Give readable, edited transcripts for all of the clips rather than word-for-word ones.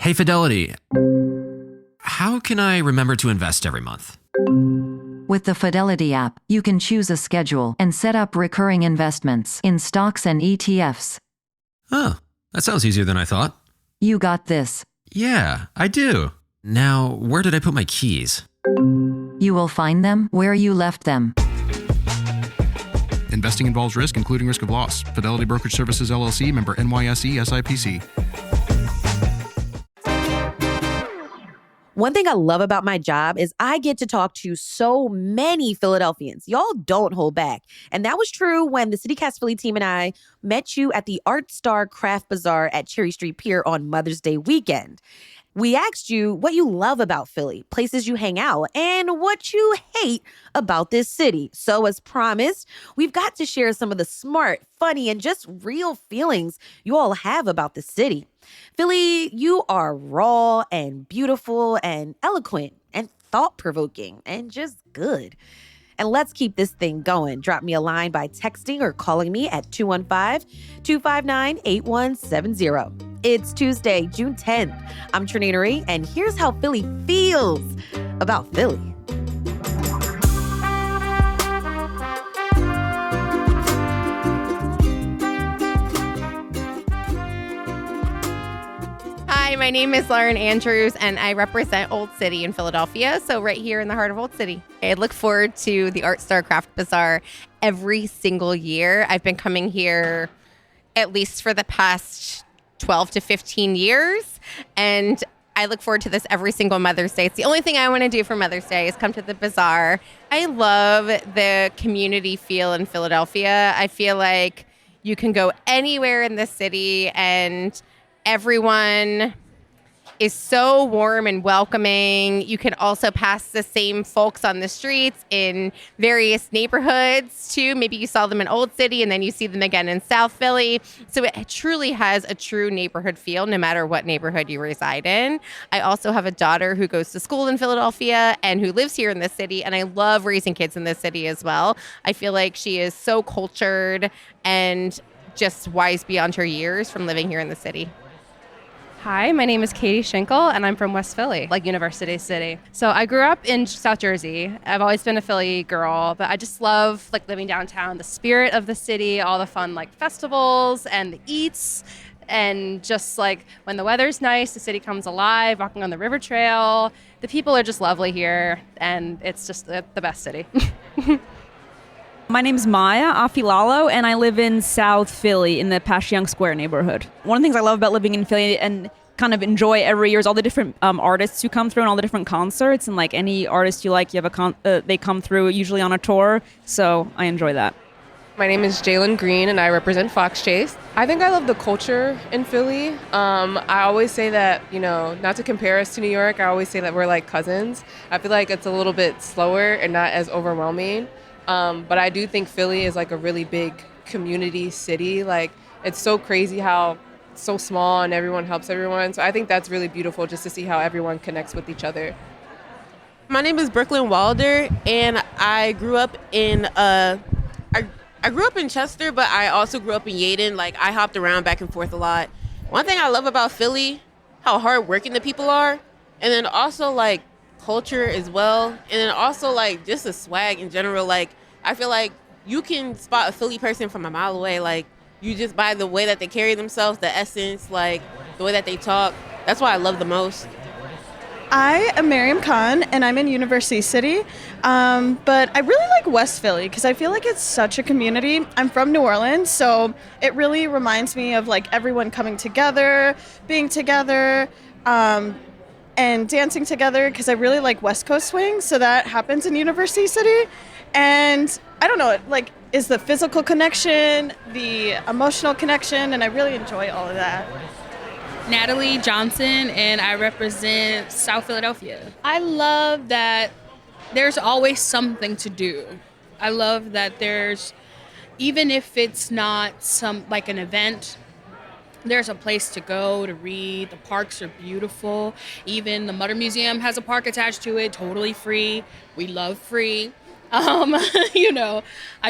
Hey, Fidelity. How can I remember to invest every month? With the Fidelity app, you can choose a schedule and set up recurring investments in stocks and ETFs. Oh, that sounds easier than I thought. You got this. Yeah, I do. Now, where did I put my keys? You will find them where you left them. Investing involves risk, including risk of loss. Fidelity Brokerage Services, LLC, member NYSE, SIPC. One thing I love about my job is I get to talk to so many Philadelphians. Y'all don't hold back. And that was true when the CityCast Philly team and I met you at the Art Star Craft Bazaar at Cherry Street Pier on Mother's Day weekend. We asked you what you love about Philly, places you hang out, and what you hate about this city. So as promised, we've got to share some of the smart, funny, and just real feelings you all have about the city. Philly, you are raw and beautiful and eloquent and thought-provoking and just good. And let's keep this thing going. Drop me a line by texting or calling me at 215-259-8170. It's Tuesday, June 10th. I'm Trinita Ree, and here's how Philly feels about Philly. Hi, my name is Lauren Andrews, and I represent Old City in Philadelphia, so right here in the heart of Old City. I look forward to the Art Star Craft Bazaar every single year. I've been coming here at least for the past 12 to 15 years, and I look forward to this every single Mother's Day. It's the only thing I want to do for Mother's Day is come to the bazaar. I love the community feel in Philadelphia. I feel like you can go anywhere in the city, and everyone is so warm and welcoming. You can also pass the same folks on the streets in various neighborhoods too. Maybe you saw them in Old City and then you see them again in South Philly. So it truly has a true neighborhood feel no matter what neighborhood you reside in. I also have a daughter who goes to school in Philadelphia and who lives here in this city. And I love raising kids in this city as well. I feel like she is so cultured and just wise beyond her years from living here in the city. Hi, my name is Katie Schenkel, and I'm from West Philly, like University City. So I grew up in South Jersey. I've always been a Philly girl, but I just love like living downtown, the spirit of the city, all the fun like festivals and the eats, and just like when the weather's nice, the city comes alive, walking on the river trail. The people are just lovely here, and it's just the best city. My name's Maya Afilalo, and I live in South Philly in the Passyunk Square neighborhood. One of the things I love about living in Philly and kind of enjoy every year is all the different artists who come through and all the different concerts. And like any artist you like, you have they come through usually on a tour. So I enjoy that. My name is Jalen Green, and I represent Fox Chase. I think I love the culture in Philly. I always say that, not to compare us to New York, I always say that we're like cousins. I feel like it's a little bit slower and not as overwhelming. But I do think Philly is like a really big community city. Like it's so crazy how it's so small and everyone helps everyone. So I think that's really beautiful just to see how everyone connects with each other. My name is Brooklyn Wilder, and I grew up in I grew up in Chester, but I also grew up in Yeadon. Like I hopped around back and forth a lot. One thing I love about Philly, how hardworking the people are, and then also like culture as well, and then also like just the swag in general. Like I feel like you can spot a Philly person from a mile away, like you just by the way that they carry themselves, the essence, like the way that they talk. That's what I love the most. I am Miriam Khan, and I'm in University City, but I really like West Philly because I feel like it's such a community. I'm from New Orleans, so it really reminds me of like everyone coming together, being together, and dancing together, because I really like West Coast swing, so that happens in University City. And I don't know, it like is the physical connection, the emotional connection, and I really enjoy all of that. Natalie Johnson, and I represent South Philadelphia. I love that there's always something to do. I love that there's, even if it's not some like an event, there's a place to go to read. The parks are beautiful. Even the Mutter Museum has a park attached to it, totally free. We love free. I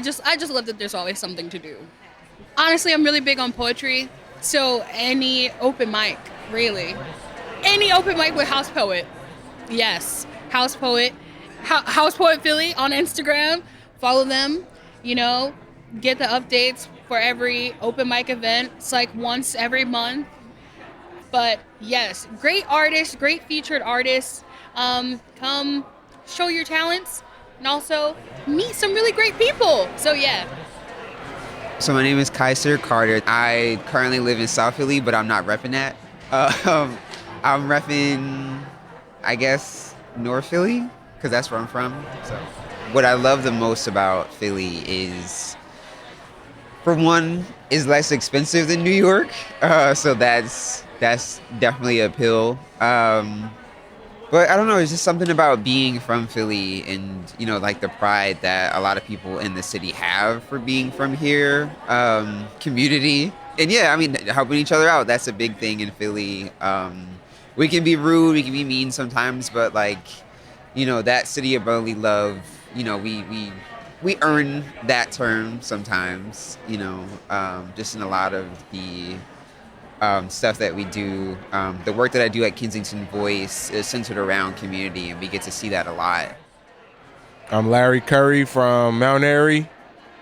just love that there's always something to do. Honestly, I'm really big on poetry, so any open mic, really. any open mic with House Poet. Yes, House Poet. House Poet Philly on Instagram. Follow them, get the updates for every open mic event. It's like once every month. But yes, great artists, great featured artists. Come show your talents and also meet some really great people. So yeah. So my name is Kaiser Carter. I currently live in South Philly, but I'm not repping that. I'm repping, I guess, North Philly, because that's where I'm from. So what I love the most about Philly is, for one, is less expensive than New York. So that's definitely a appeal. But I don't know, it's just something about being from Philly and, like the pride that a lot of people in the city have for being from here, community. And yeah, I mean, helping each other out, that's a big thing in Philly. We can be rude, we can be mean sometimes, but that city of brotherly love, we earn that term sometimes, just in a lot of the stuff that we do. The work that I do at Kensington Voice is centered around community, and we get to see that a lot. I'm Larry Curry from Mount Airy.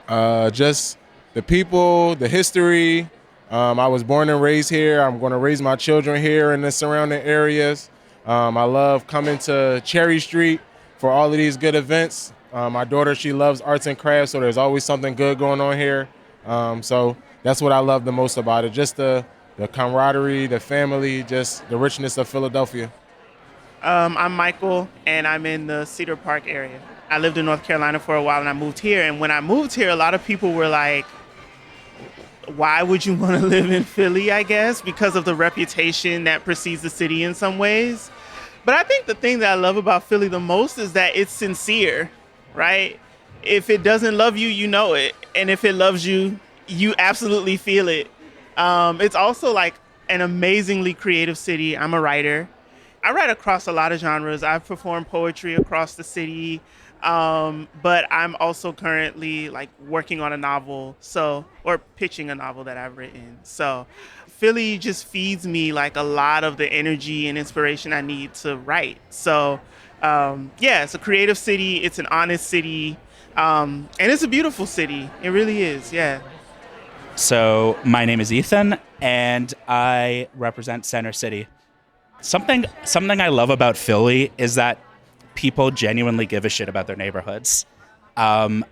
Just the people, the history. I was born and raised here. I'm going to raise my children here in the surrounding areas. I love coming to Cherry Street for all of these good events. My daughter, she loves arts and crafts, so there's always something good going on here. So that's what I love the most about it, just the camaraderie, the family, just the richness of Philadelphia. I'm Michael, and I'm in the Cedar Park area. I lived in North Carolina for a while, and I moved here. And when I moved here, a lot of people were like, why would you want to live in Philly, I guess, because of the reputation that precedes the city in some ways. But I think the thing that I love about Philly the most is that it's sincere, right? If it doesn't love you, you know it. And if it loves you, you absolutely feel it. It's also like an amazingly creative city. I'm a writer. I write across a lot of genres. I've performed poetry across the city, but I'm also currently working on a novel, or pitching a novel that I've written. So Philly just feeds me a lot of the energy and inspiration I need to write. So it's a creative city. It's an honest city, and it's a beautiful city. It really is. Yeah. So my name is Ethan, and I represent Center City. Something I love about Philly is that people genuinely give a shit about their neighborhoods. I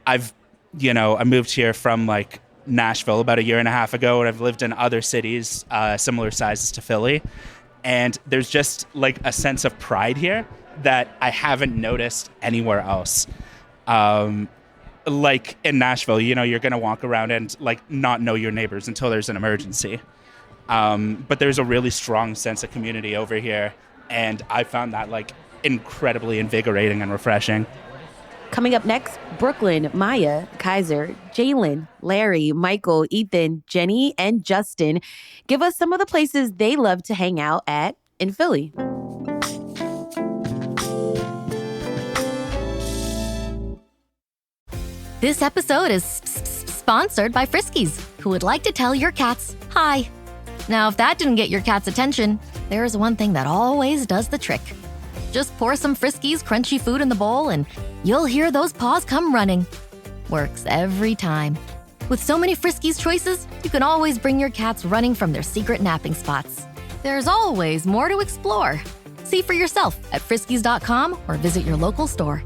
moved here from Nashville about a year and a half ago, and I've lived in other cities similar sizes to Philly. And there's just a sense of pride here that I haven't noticed anywhere else. In Nashville, you're going to walk around and not know your neighbors until there's an emergency. But there's a really strong sense of community over here. And I found that incredibly invigorating and refreshing. Coming up next, Brooklyn, Maya, Kaiser, Jalen, Larry, Michael, Ethan, Jenny, and Justin give us some of the places they love to hang out at in Philly. This episode is sponsored by Friskies, who would like to tell your cats hi. Now, if that didn't get your cat's attention, there is one thing that always does the trick. Just pour some Friskies crunchy food in the bowl and you'll hear those paws come running. Works every time. With so many Friskies choices, you can always bring your cats running from their secret napping spots. There's always more to explore. See for yourself at friskies.com or visit your local store.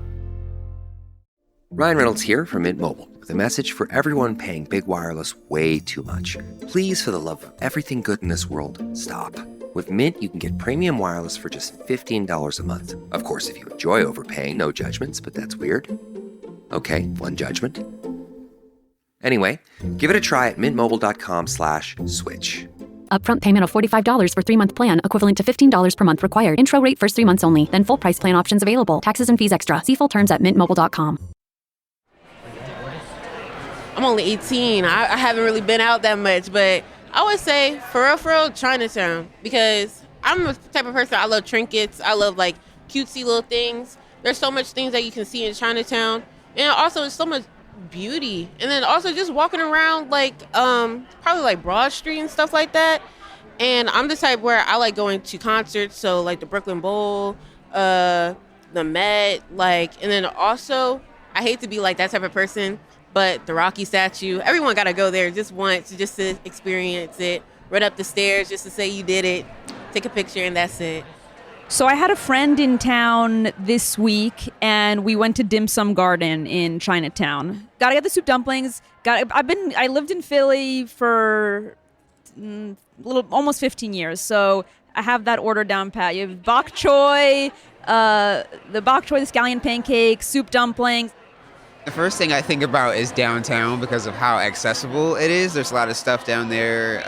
Ryan Reynolds here from Mint Mobile with a message for everyone paying big wireless way too much. Please, for the love of everything good in this world, stop. With Mint, you can get premium wireless for just $15 a month. Of course, if you enjoy overpaying, no judgments, but that's weird. Okay, one judgment. Anyway, give it a try at mintmobile.com/switch. Upfront payment of $45 for 3-month plan, equivalent to $15 per month required. Intro rate first 3 months only, then full price plan options available. Taxes and fees extra. See full terms at mintmobile.com. I'm only 18. I haven't really been out that much, but I would say, for real, Chinatown. Because I'm the type of person, I love trinkets. I love, cutesy little things. There's so much things that you can see in Chinatown. And also, there's so much beauty. And then also just walking around, probably Broad Street and stuff like that. And I'm the type where I like going to concerts, so like the Brooklyn Bowl, the Met, like, and then also, I hate to be like that type of person, but the Rocky statue, everyone got to go there just once, just to experience it, run up the stairs just to say you did it, take a picture, and that's it. So I had a friend in town this week, and we went to Dim Sum Garden in Chinatown. Gotta get the soup dumplings. I lived in Philly for almost 15 years, so I have that order down pat. You have bok choy, the scallion pancakes, soup dumplings. The first thing I think about is downtown because of how accessible it is. There's a lot of stuff down there.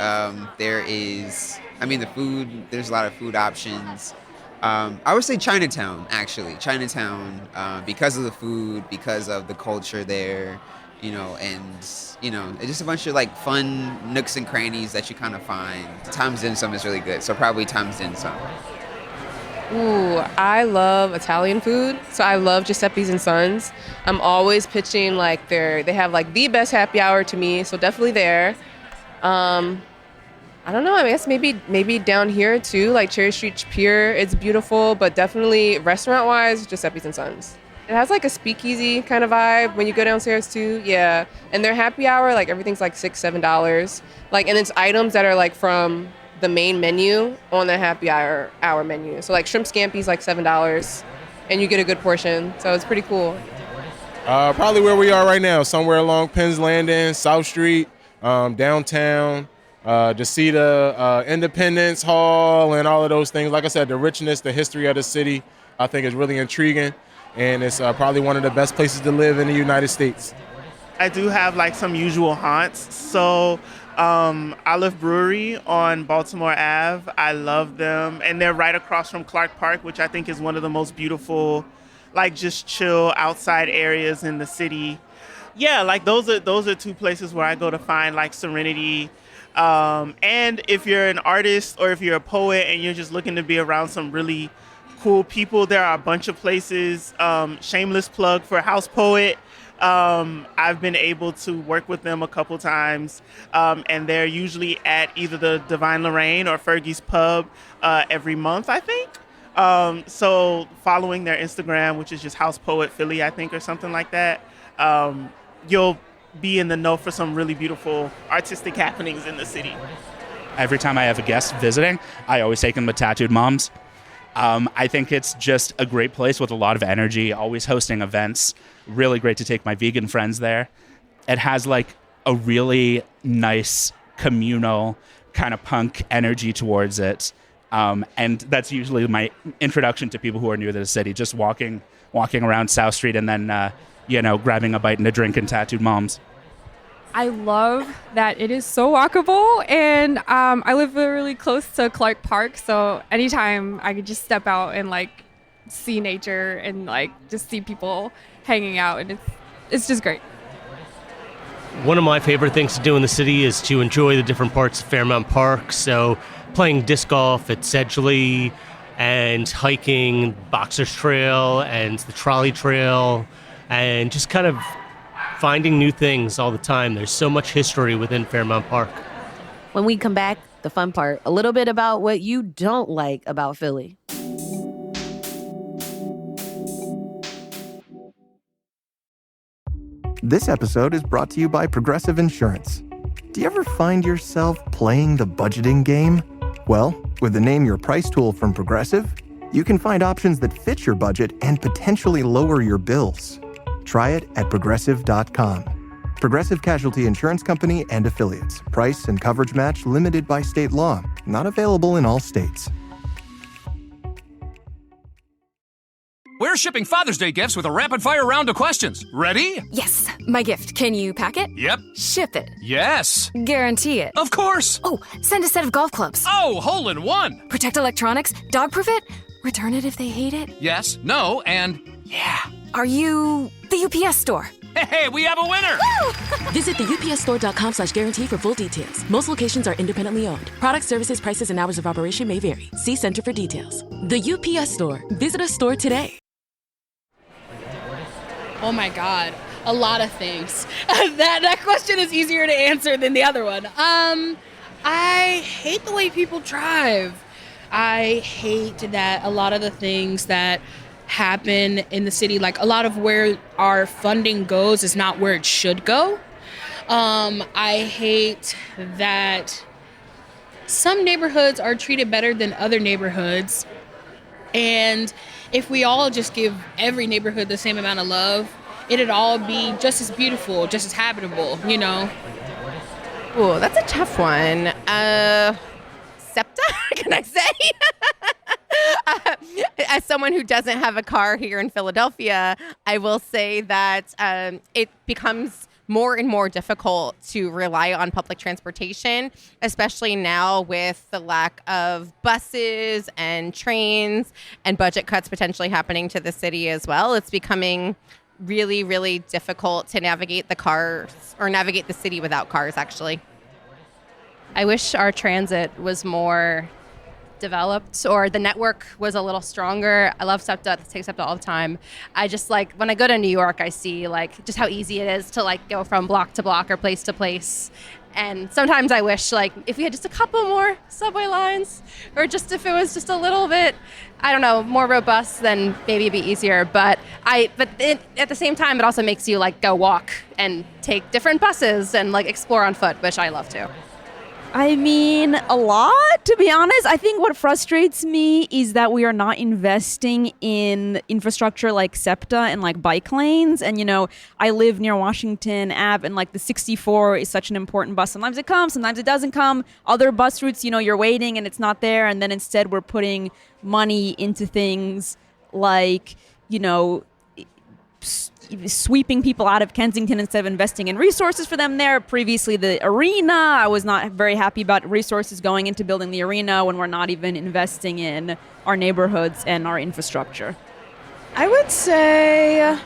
The food, there's a lot of food options. I would say Chinatown, actually. Chinatown, because of the food, because of the culture there, it's just a bunch of like fun nooks and crannies that you kind of find. Tom's Dim Sum is really good, so probably Tom's Dim Sum. Ooh, I love Italian food, so I love Giuseppe's and Sons. I'm always pitching like they have like the best happy hour to me, so definitely there. I don't know, I guess maybe down here too, like Cherry Street Pier, it's beautiful, but definitely restaurant-wise, Giuseppe's and Sons. It has like a speakeasy kind of vibe when you go downstairs too, yeah. And their happy hour, like everything's like $6-7. Like, and it's items that are like from the main menu on the happy hour menu. So like shrimp scampi's like $7 and you get a good portion. So it's pretty cool. Probably where we are right now, somewhere along Penn's Landing, South Street, downtown, to see the Independence Hall and all of those things. Like I said, the richness, the history of the city, I think is really intriguing. And it's probably one of the best places to live in the United States. I do have like some usual haunts. So Olive Brewery on Baltimore Ave, I love them. And they're right across from Clark Park, which I think is one of the most beautiful, like just chill outside areas in the city. Yeah, like those are two places where I go to find like serenity. And if you're an artist or if you're a poet and you're just looking to be around some really cool people, there are a bunch of places. Shameless plug for House Poet. I've been able to work with them a couple times, and they're usually at either the Divine Lorraine or Fergie's Pub every month, I think. So following their Instagram, which is just House Poet Philly, I think, or something like that, you'll be in the know for some really beautiful artistic happenings in the city. Every time I have a guest visiting, I always take them to Tattooed Moms. I think it's just a great place with a lot of energy, always hosting events. Really great to take my vegan friends there. It has like a really nice communal kind of punk energy towards it. And that's usually my introduction to people who are new to the city, just walking around South Street and then, grabbing a bite and a drink in Tattooed Moms. I love that it is so walkable, and I live really close to Clark Park, so anytime I could just step out and like see nature and like just see people hanging out, and it's just great. One of my favorite things to do in the city is to enjoy the different parts of Fairmount Park, so playing disc golf at Sedgley and hiking Boxers Trail and the Trolley Trail and just kind of finding new things all the time. There's so much history within Fairmount Park. When we come back, the fun part, a little bit about what you don't like about Philly. This episode is brought to you by Progressive Insurance. Do you ever find yourself playing the budgeting game? Well, with the Name Your Price tool from Progressive, you can find options that fit your budget and potentially lower your bills. Try it at Progressive.com. Progressive Casualty Insurance Company and Affiliates. Price and coverage match limited by state law. Not available in all states. We're shipping Father's Day gifts with a rapid-fire round of questions. Ready? Yes. My gift. Can you pack it? Yep. Ship it? Yes. Guarantee it? Of course. Oh, send a set of golf clubs. Oh, hole in one. Protect electronics? Dog-proof it? Return it if they hate it? Yes, no, and yeah. Are you the UPS store? Hey, we have a winner! Visit theupsstore.com/guarantee for full details. Most locations are independently owned. Product, services, prices, and hours of operation may vary. See Center for details. The UPS Store. Visit a store today. Oh my God, a lot of things. That question is easier to answer than the other one. I hate the way people drive. I hate that a lot of the things that happen in the city, like a lot of where our funding goes is not where it should go. I hate that some neighborhoods are treated better than other neighborhoods. And if we all just give every neighborhood the same amount of love, it'd all be just as beautiful, just as habitable, you know? Ooh, that's a tough one. SEPTA, can I say? As someone who doesn't have a car here in Philadelphia, I will say that it becomes more and more difficult to rely on public transportation, especially now with the lack of buses and trains and budget cuts potentially happening to the city as well. It's becoming really, really difficult to navigate the cars or navigate the city without cars, actually. I wish our transit was more developed or the network was a little stronger. I love SEPTA. I take SEPTA all the time. I just like when I go to New York, I see like just how easy it is to like go from block to block or place to place. And sometimes I wish like if we had just a couple more subway lines or just if it was just a little bit, I don't know, more robust, then maybe it'd be easier. But at the same time, it also makes you like go walk and take different buses and like explore on foot, which I love too. I mean, a lot, to be honest. I think what frustrates me is that we are not investing in infrastructure like SEPTA and like bike lanes. And, you know, I live near Washington Ave and like the 64 is such an important bus. Sometimes it comes, sometimes it doesn't come. Other bus routes, you know, you're waiting and it's not there. And then instead we're putting money into things like, you know, sweeping people out of Kensington instead of investing in resources for them there. Previously, the arena, I was not very happy about resources going into building the arena when we're not even investing in our neighborhoods and our infrastructure. I would say,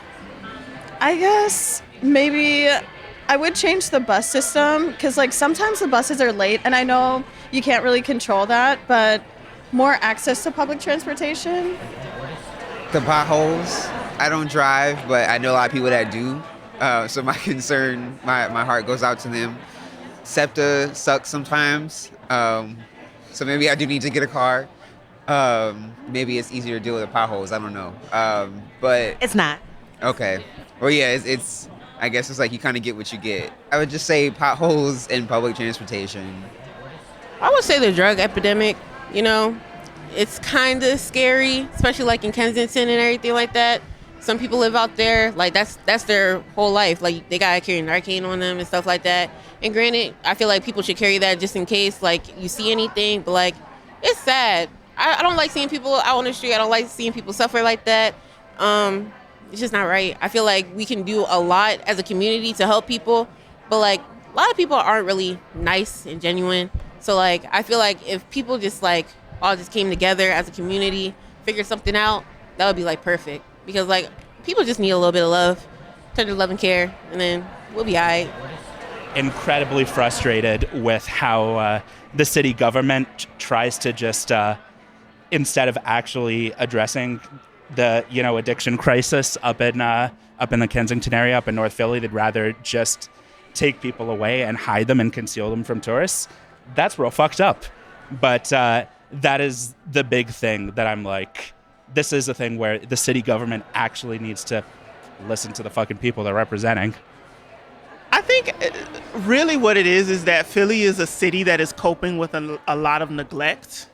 I guess maybe I would change the bus system because like sometimes the buses are late and I know you can't really control that, but more access to public transportation. The potholes. I don't drive, but I know a lot of people that do. So my concern, my heart goes out to them. SEPTA sucks sometimes. So maybe I do need to get a car. Maybe it's easier to deal with the potholes. I don't know. But it's not. Okay. Well, yeah, it's I guess it's like you kind of get what you get. I would just say potholes and public transportation. I would say the drug epidemic, you know, it's kind of scary, especially like in Kensington and everything like that. Some people live out there, like that's their whole life. Like they gotta carry Narcan on them and stuff like that. And granted, I feel like people should carry that just in case like you see anything, but like it's sad. I don't like seeing people out on the street. I don't like seeing people suffer like that. It's just not right. I feel like we can do a lot as a community to help people, but like a lot of people aren't really nice and genuine. So like I feel like if people just like all just came together as a community, figured something out, that would be like perfect. Because like people just need a little bit of love, tender love and care, and then we'll be all right. Incredibly frustrated with how the city government tries to just, instead of actually addressing the addiction crisis up in the Kensington area, up in North Philly, they'd rather just take people away and hide them and conceal them from tourists. That's real fucked up. But that is the big thing that I'm like, this is a thing where the city government actually needs to listen to the fucking people they're representing. I think really what it is that Philly is a city that is coping with a lot of neglect.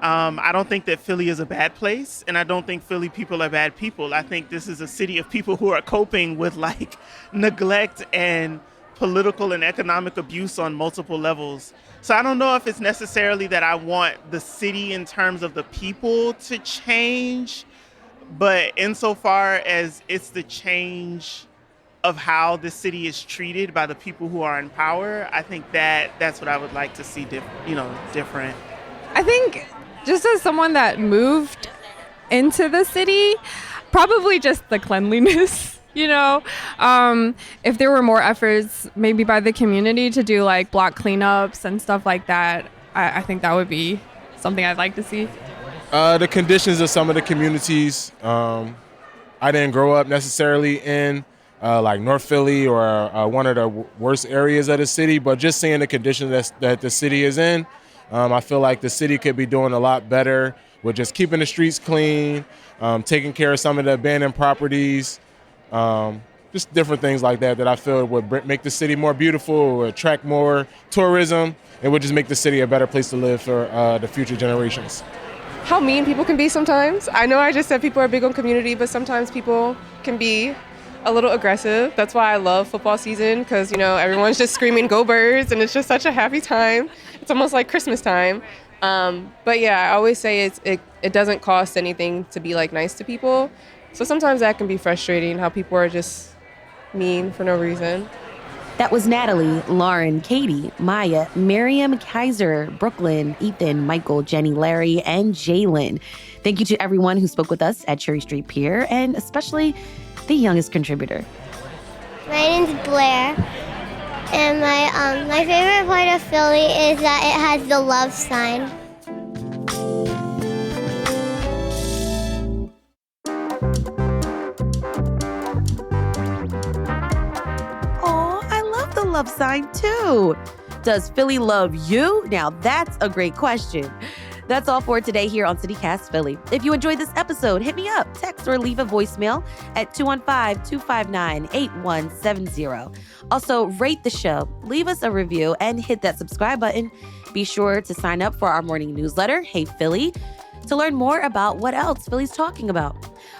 I don't think that Philly is a bad place, and I don't think Philly people are bad people. I think this is a city of people who are coping with like neglect and political and economic abuse on multiple levels. So I don't know if it's necessarily that I want the city in terms of the people to change, but insofar as it's the change of how the city is treated by the people who are in power, I think that's what I would like to see different. I think just as someone that moved into the city, probably just the cleanliness. If there were more efforts maybe by the community to do like block cleanups and stuff like that, I think that would be something I'd like to see. The conditions of some of the communities. I didn't grow up necessarily in like North Philly or one of the worst areas of the city, but just seeing the conditions that the city is in, I feel like the city could be doing a lot better with just keeping the streets clean, taking care of some of the abandoned properties, just different things like that I feel would make the city more beautiful, would attract more tourism, and would just make the city a better place to live for the future generations. How mean people can be sometimes. I know I just said people are big on community, but sometimes people can be a little aggressive. That's why I love football season, because, everyone's just screaming "Go Birds," and it's just such a happy time. It's almost like Christmas time. But yeah, I always say it doesn't cost anything to be nice to people. So sometimes that can be frustrating, how people are just mean for no reason. That was Natalie, Lauren, Katie, Maya, Miriam, Kaiser, Brooklyn, Ethan, Michael, Jenny, Larry, and Jalen. Thank you to everyone who spoke with us at Cherry Street Pier, and especially the youngest contributor. My name's Blair, and my favorite part of Philly is that it has the love sign. Oh, I love the love sign too. Does Philly love you? Now that's a great question. That's all for today here on CityCast Philly. If you enjoyed this episode, hit me up, text or leave a voicemail at 215-259-8170. Also, rate the show, leave us a review, and hit that subscribe button. Be sure to sign up for our morning newsletter, Hey Philly, to learn more about what else Philly's talking about.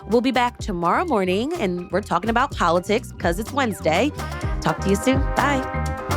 We'll be back tomorrow morning, and we're talking about politics because it's Wednesday. Talk to you soon. Bye.